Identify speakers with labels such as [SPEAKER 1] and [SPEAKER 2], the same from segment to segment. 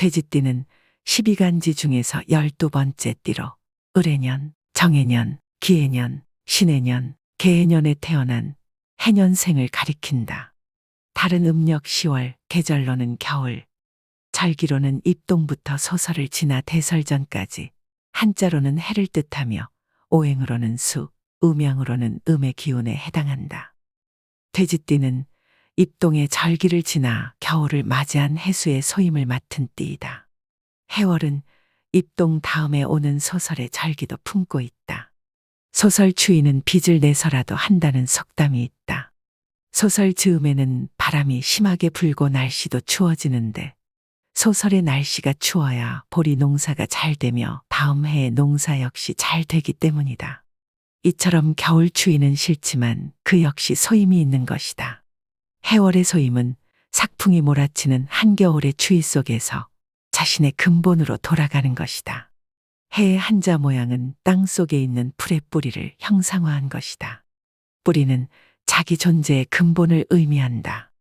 [SPEAKER 1] 돼지띠는 12간지 중에서 12번째 띠로 을해년, 정해년, 기해년, 신해년, 계해년에 태어난 해년생을 가리킨다. 달은 음력 10월, 계절로는 겨울, 절기로는 입동부터 소설을 지나 대설전까지, 한자로는 해를 뜻하며 오행으로는 수, 음양으로는 음의 기운에 해당한다. 돼지띠는 입동의 절기를 지나 겨울을 맞이한 해수의 소임을 맡은 띠이다. 해월은 입동 다음에 오는 소설의 절기도 품고 있다. 소설 추위는 빚을 내서라도 한다는 속담이 있다. 소설 즈음에는 바람이 심하게 불고 날씨도 추워지는데 소설의 날씨가 추워야 보리 농사가 잘 되며 다음 해의 농사 역시 잘 되기 때문이다. 이처럼 겨울 추위는 싫지만 그 역시 소임이 있는 것이다. 해월의 소임은 삭풍이 몰아치는 한겨울의 추위 속에서 자신의 근본으로 돌아가는 것이다. 해의 한자 모양은 땅 속에 있는 풀의 뿌리를 형상화한 것이다. 뿌리는 자기 존재의 근본을 의미한다.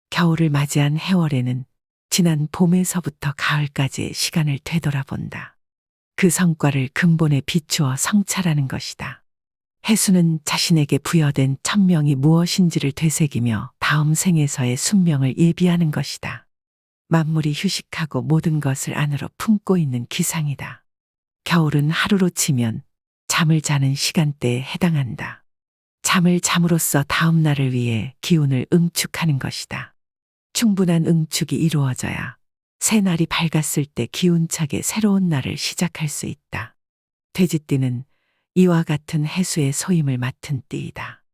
[SPEAKER 1] 겨울을 맞이한 해월에는 지난 봄에서부터 가을까지의 시간을 되돌아본다. 그 성과를 근본에 비추어 성찰하는 것이다. 해수는 자신에게 부여된 천명이 무엇인지를 되새기며 다음 생에서의 순명을 예비하는 것이다. 만물이 휴식하고 모든 것을 안으로 품고 있는 기상이다. 겨울은 하루로 치면 잠을 자는 시간대에 해당한다. 잠을 잠으로써 다음 날을 위해 기운을 응축하는 것이다. 충분한 응축이 이루어져야 새날이 밝았을 때 기운차게 새로운 날을 시작할 수 있다. 돼지띠는 이와 같은 해수의 소임을 맡은 띠이다.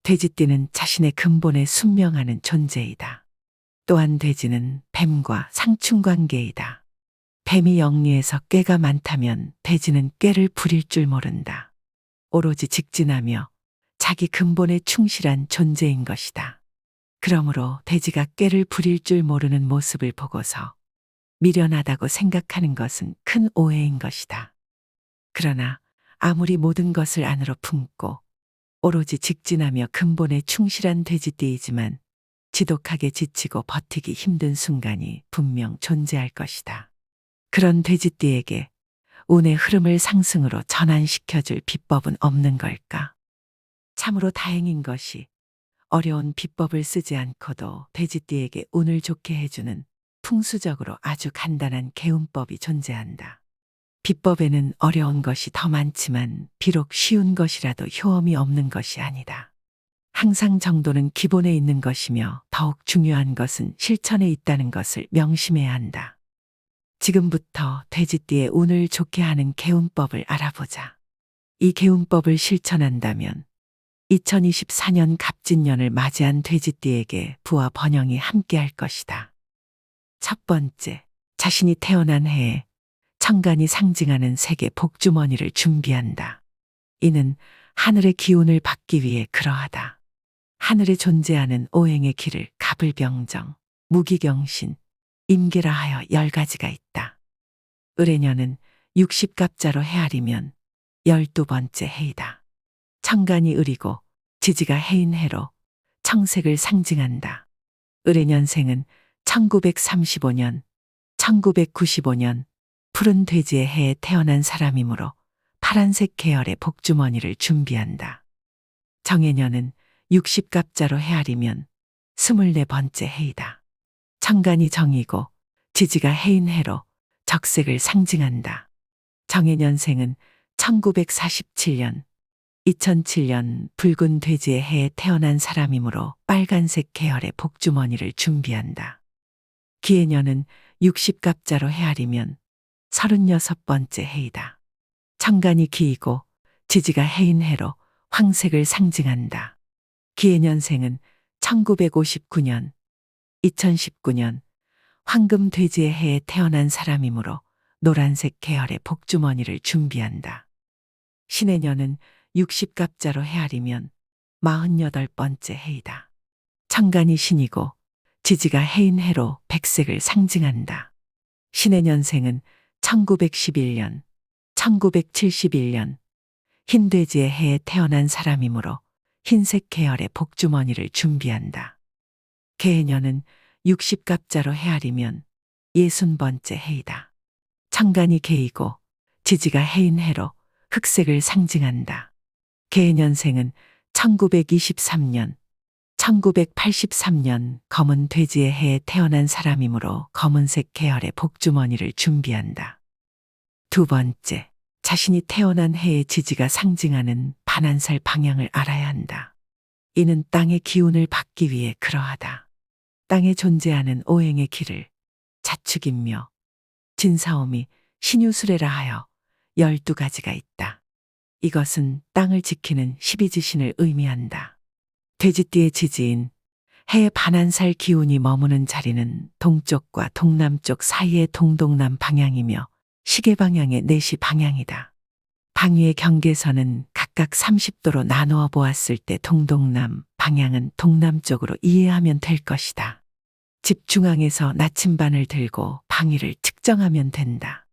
[SPEAKER 1] 돼지띠는 자신의 근본에 순명하는 존재이다. 또한 돼지는 뱀과 상충관계이다. 뱀이 영리해서 꾀가 많다면 돼지는 꾀를 부릴 줄 모른다. 오로지 직진하며 자기 근본에 충실한 존재인 것이다. 그러므로 돼지가 꾀를 부릴 줄 모르는 모습을 보고서 미련하다고 생각하는 것은 큰 오해인 것이다. 그러나 아무리 모든 것을 안으로 품고 오로지 직진하며 근본에 충실한 돼지띠이지만 지독하게 지치고 버티기 힘든 순간이 분명 존재할 것이다. 그런 돼지띠에게 운의 흐름을 상승으로 전환시켜줄 비법은 없는 걸까? 참으로 다행인 것이 어려운 비법을 쓰지 않고도 돼지띠에게 운을 좋게 해주는 풍수적으로 아주 간단한 개운법이 존재한다. 비법에는 어려운 것이 더 많지만 비록 쉬운 것이라도 효험이 없는 것이 아니다. 항상 정도는 기본에 있는 것이며 더욱 중요한 것은 실천에 있다는 것을 명심해야 한다. 지금부터 돼지띠의 운을 좋게 하는 개운법을 알아보자. 이 개운법을 실천한다면 2024년 갑진년을 맞이한 돼지띠에게 부와 번영이 함께할 것이다. 첫 번째, 자신이 태어난 해에 천간이 상징하는 색의 복주머니를 준비한다. 이는 하늘의 기운을 받기 위해 그러하다. 하늘에 존재하는 오행의 길을 갑을병정, 무기경신, 임계라 하여 10가지가 있다. 을해년은 60갑자로 헤아리면 12번째 해이다. 천간이 을이고 지지가 해인 해로 청색을 상징한다. 을해년생은 1935년, 1995년 푸른 돼지의 해에 태어난 사람이므로 파란색 계열의 복주머니를 준비한다. 정해년은 60갑자로 헤아리면 24번째 해이다. 천간이 정이고 지지가 해인 해로 적색을 상징한다. 정해년생은 1947년, 2007년 붉은 돼지의 해에 태어난 사람이므로 빨간색 계열의 복주머니를 준비한다. 기해년은 60갑자로 헤아리면 36번째 해이다. 천간이 기이고 지지가 해인 해로 황색을 상징한다. 기해년생은 1959년, 2019년 황금 돼지의 해에 태어난 사람이므로 노란색 계열의 복주머니를 준비한다. 신해년은 60갑자로 헤아리면 48번째 해이다. 천간이 신이고 지지가 해인 해로 백색을 상징한다. 신해년생은 1911년, 1971년 흰 돼지의 해에 태어난 사람이므로 흰색 계열의 복주머니를 준비한다. 계해년은 60갑자로 헤아리면 60번째 해이다. 천간이 개이고 지지가 해인 해로 흑색을 상징한다. 개년생은 1923년, 1983년 검은 돼지의 해에 태어난 사람이므로 검은색 계열의 복주머니를 준비한다. 두 번째, 자신이 태어난 해의 지지가 상징하는 반한살 방향을 알아야 한다. 이는 땅의 기운을 받기 위해 그러하다. 땅에 존재하는 오행의 길을 자축인묘, 진사오미, 신유수레라 하여 12가지가 있다. 이것은 땅을 지키는 12지신을 의미한다. 돼지띠의 지지인 해의 반한살 기운이 머무는 자리는 동쪽과 동남쪽 사이의 동동남 방향이며 시계 방향의 내시 방향이다. 방위의 경계선은 각각 30도로 나누어 보았을 때 동동남 방향은 동남쪽으로 이해하면 될 것이다. 집 중앙에서 나침반을 들고 방위를 측정하면 된다.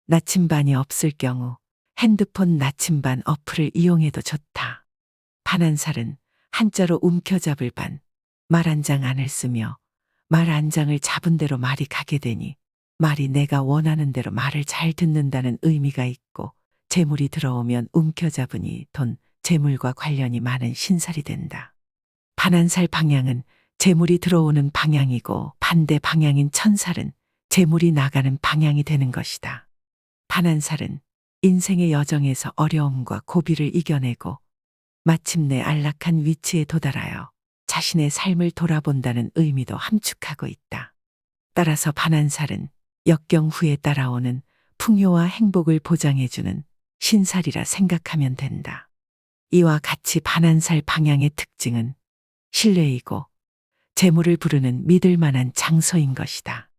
[SPEAKER 1] 나침반이 없을 경우 핸드폰 나침반 어플을 이용해도 좋다. 반한살은 한자로 움켜잡을 반, 말 한 장 안을 쓰며 말 한 장을 잡은 대로 말이 가게 되니 말이 내가 원하는 대로 말을 잘 듣는다는 의미가 있고 재물이 들어오면 움켜잡으니 돈, 재물과 관련이 많은 신살이 된다. 반한살 방향은 재물이 들어오는 방향이고 반대 방향인 천살은 재물이 나가는 방향이 되는 것이다. 반한살은 인생의 여정에서 어려움과 고비를 이겨내고 마침내 안락한 위치에 도달하여 자신의 삶을 돌아본다는 의미도 함축하고 있다. 따라서 반한살은 역경 후에 따라오는 풍요와 행복을 보장해주는 신살이라 생각하면 된다. 이와 같이 반한살 방향의 특징은 신뢰이고 재물을 부르는 믿을 만한 장소인 것이다.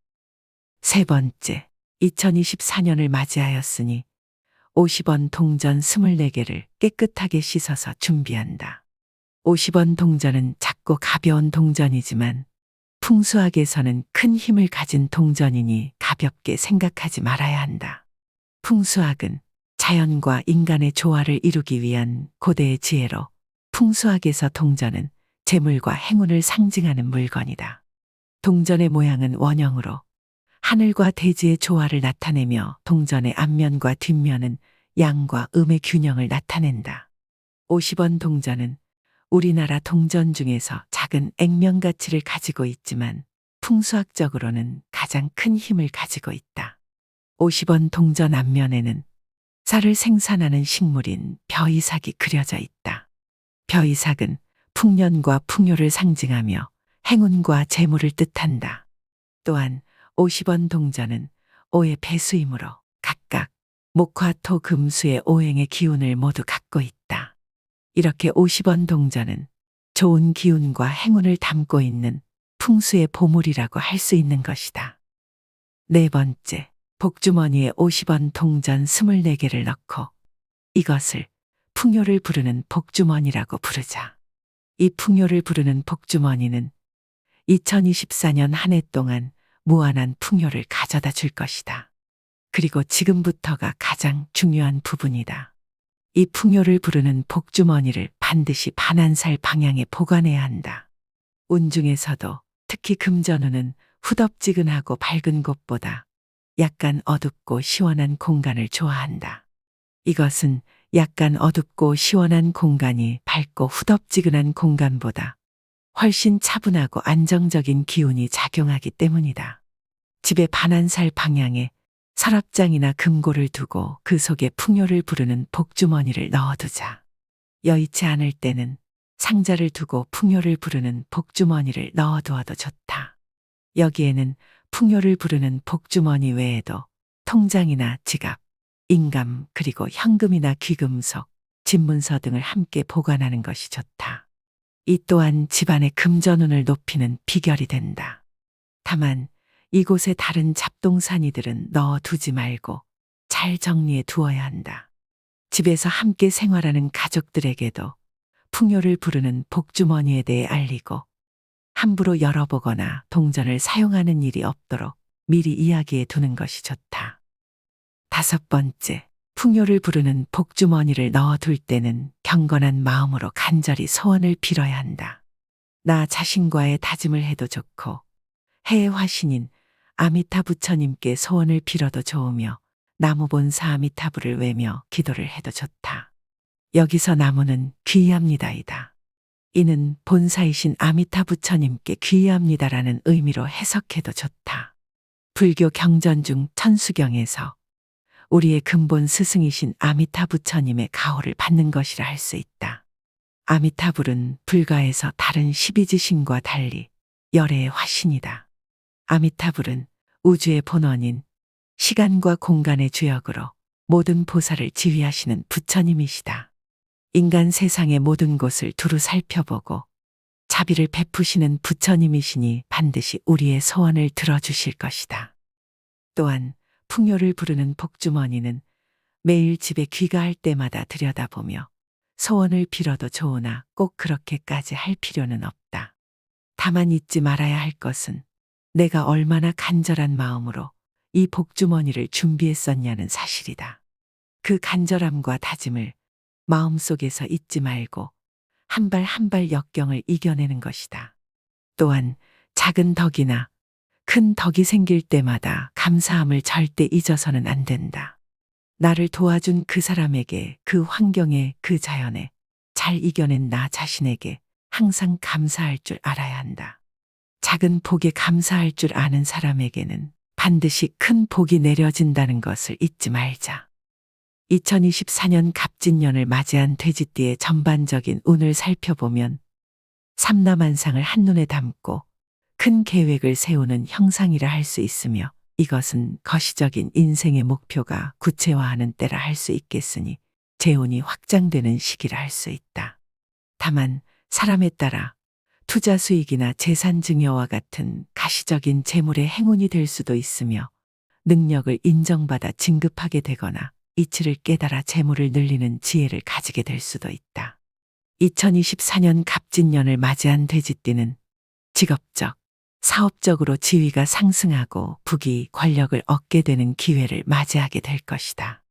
[SPEAKER 1] 세 번째, 2024년을 맞이하였으니 50원 동전 24개를 깨끗하게 씻어서 준비한다. 50원 동전은 작고 가벼운 동전이지만 풍수학에서는 큰 힘을 가진 동전이니 가볍게 생각하지 말아야 한다. 풍수학은 자연과 인간의 조화를 이루기 위한 고대의 지혜로 풍수학에서 동전은 재물과 행운을 상징하는 물건이다. 동전의 모양은 원형으로 하늘과 대지의 조화를 나타내며 동전의 앞면과 뒷면은 양과 음의 균형을 나타낸다. 50원 동전은 우리나라 동전 중에서 작은 액면 가치를 가지고 있지만 풍수학적으로는 가장 큰 힘을 가지고 있다. 50원 동전 앞면에는 쌀을 생산하는 식물인 벼이삭이 그려져 있다. 벼이삭은 풍년과 풍요를 상징하며 행운과 재물을 뜻한다. 또한 50원 동전은 오의 배수이므로 각각 목화 토 금수의 오행의 기운을 모두 갖고 있다. 이렇게 50원 동전은 좋은 기운과 행운을 담고 있는 풍수의 보물이라고 할 수 있는 것이다. 네 번째, 복주머니에 50원 동전 24개를 넣고 이것을 풍요를 부르는 복주머니라고 부르자. 이 풍요를 부르는 복주머니는 2024년 한 해 동안 무한한 풍요를 가져다 줄 것이다. 그리고 지금부터가 가장 중요한 부분이다. 이 풍요를 부르는 복주머니를 반드시 반한살 방향에 보관해야 한다. 운 중에서도 특히 금전운은 후덥지근하고 밝은 곳보다 약간 어둡고 시원한 공간을 좋아한다. 이것은 약간 어둡고 시원한 공간이 밝고 후덥지근한 공간보다 훨씬 차분하고 안정적인 기운이 작용하기 때문이다. 집의 반한살 방향에 서랍장이나 금고를 두고 그 속에 풍요를 부르는 복주머니를 넣어두자. 여의치 않을 때는 상자를 두고 풍요를 부르는 복주머니를 넣어두어도 좋다. 여기에는 풍요를 부르는 복주머니 외에도 통장이나 지갑, 인감 그리고 현금이나 귀금속, 집문서 등을 함께 보관하는 것이 좋다. 이 또한 집안의 금전운을 높이는 비결이 된다. 다만 이곳에 다른 잡동사니들은 넣어두지 말고 잘 정리해 두어야 한다. 집에서 함께 생활하는 가족들에게도 풍요를 부르는 복주머니에 대해 알리고 함부로 열어보거나 동전을 사용하는 일이 없도록 미리 이야기해 두는 것이 좋다. 다섯 번째, 풍요를 부르는 복주머니를 넣어둘 때는 경건한 마음으로 간절히 소원을 빌어야 한다. 나 자신과의 다짐을 해도 좋고 해의 화신인 아미타 부처님께 소원을 빌어도 좋으며 나무 본사 아미타불을 외며 기도를 해도 좋다. 여기서 나무는 귀합니다이다. 이는 본사이신 아미타 부처님께 귀합니다라는 의미로 해석해도 좋다. 불교 경전 중 천수경에서 우리의 근본 스승이신 아미타 부처님의 가호를 받는 것이라 할 수 있다. 아미타불은 불가에서 다른 12지신과 달리 열애의 화신이다. 아미타불은 우주의 본원인 시간과 공간의 주역으로 모든 보살을 지휘하시는 부처님이시다. 인간 세상의 모든 곳을 두루 살펴보고 자비를 베푸시는 부처님이시니 반드시 우리의 소원을 들어주실 것이다. 또한 풍요를 부르는 복주머니는 매일 집에 귀가할 때마다 들여다보며 소원을 빌어도 좋으나 꼭 그렇게까지 할 필요는 없다. 다만 잊지 말아야 할 것은 내가 얼마나 간절한 마음으로 이 복주머니를 준비했었냐는 사실이다. 그 간절함과 다짐을 마음속에서 잊지 말고 한 발 한 발 역경을 이겨내는 것이다. 또한 작은 덕이나 큰 덕이 생길 때마다 감사함을 절대 잊어서는 안 된다. 나를 도와준 그 사람에게, 그 환경에, 그 자연에 잘 이겨낸 나 자신에게 항상 감사할 줄 알아야 한다. 작은 복에 감사할 줄 아는 사람에게는 반드시 큰 복이 내려진다는 것을 잊지 말자. 2024년 갑진년을 맞이한 돼지띠의 전반적인 운을 살펴보면 삼라만상을 한눈에 담고 큰 계획을 세우는 형상이라 할 수 있으며 이것은 거시적인 인생의 목표가 구체화하는 때라 할 수 있겠으니 재운이 확장되는 시기라 할 수 있다. 다만 사람에 따라 투자 수익이나 재산 증여와 같은 가시적인 재물의 행운이 될 수도 있으며 능력을 인정받아 진급하게 되거나 이치를 깨달아 재물을 늘리는 지혜를 가지게 될 수도 있다. 2024년 갑진년을 맞이한 돼지띠는 직업적, 사업적으로 지위가 상승하고 부귀, 권력을 얻게 되는 기회를 맞이하게 될 것이다.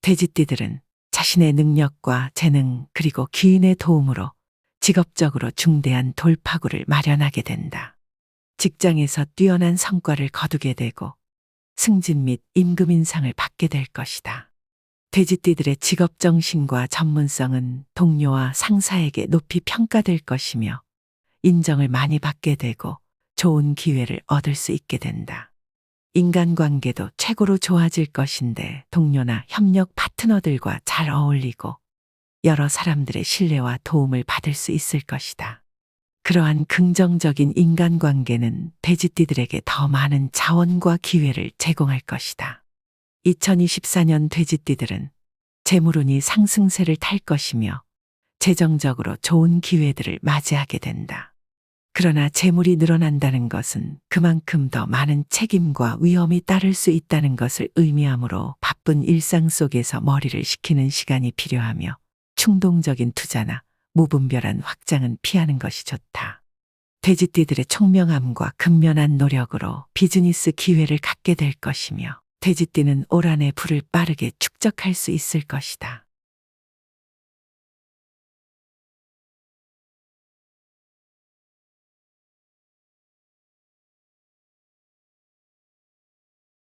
[SPEAKER 1] 돼지띠들은 자신의 능력과 재능 그리고 귀인의 도움으로 직업적으로 중대한 돌파구를 마련하게 된다. 직장에서 뛰어난 성과를 거두게 되고 승진 및 임금 인상을 받게 될 것이다. 돼지띠들의 직업 정신과 전문성은 동료와 상사에게 높이 평가될 것이며 인정을 많이 받게 되고 좋은 기회를 얻을 수 있게 된다. 인간관계도 최고로 좋아질 것인데 동료나 협력 파트너들과 잘 어울리고 여러 사람들의 신뢰와 도움을 받을 수 있을 것이다. 그러한 긍정적인 인간관계는 돼지띠들에게 더 많은 자원과 기회를 제공할 것이다. 2024년 돼지띠들은 재물운이 상승세를 탈 것이며 재정적으로 좋은 기회들을 맞이하게 된다. 그러나 재물이 늘어난다는 것은 그만큼 더 많은 책임과 위험이 따를 수 있다는 것을 의미하므로 바쁜 일상 속에서 머리를 식히는 시간이 필요하며 충동적인 투자나 무분별한 확장은 피하는 것이 좋다. 돼지띠들의 총명함과 근면한 노력으로 비즈니스 기회를 갖게 될 것이며 돼지띠는 올 한해 부를 빠르게 축적할 수 있을 것이다.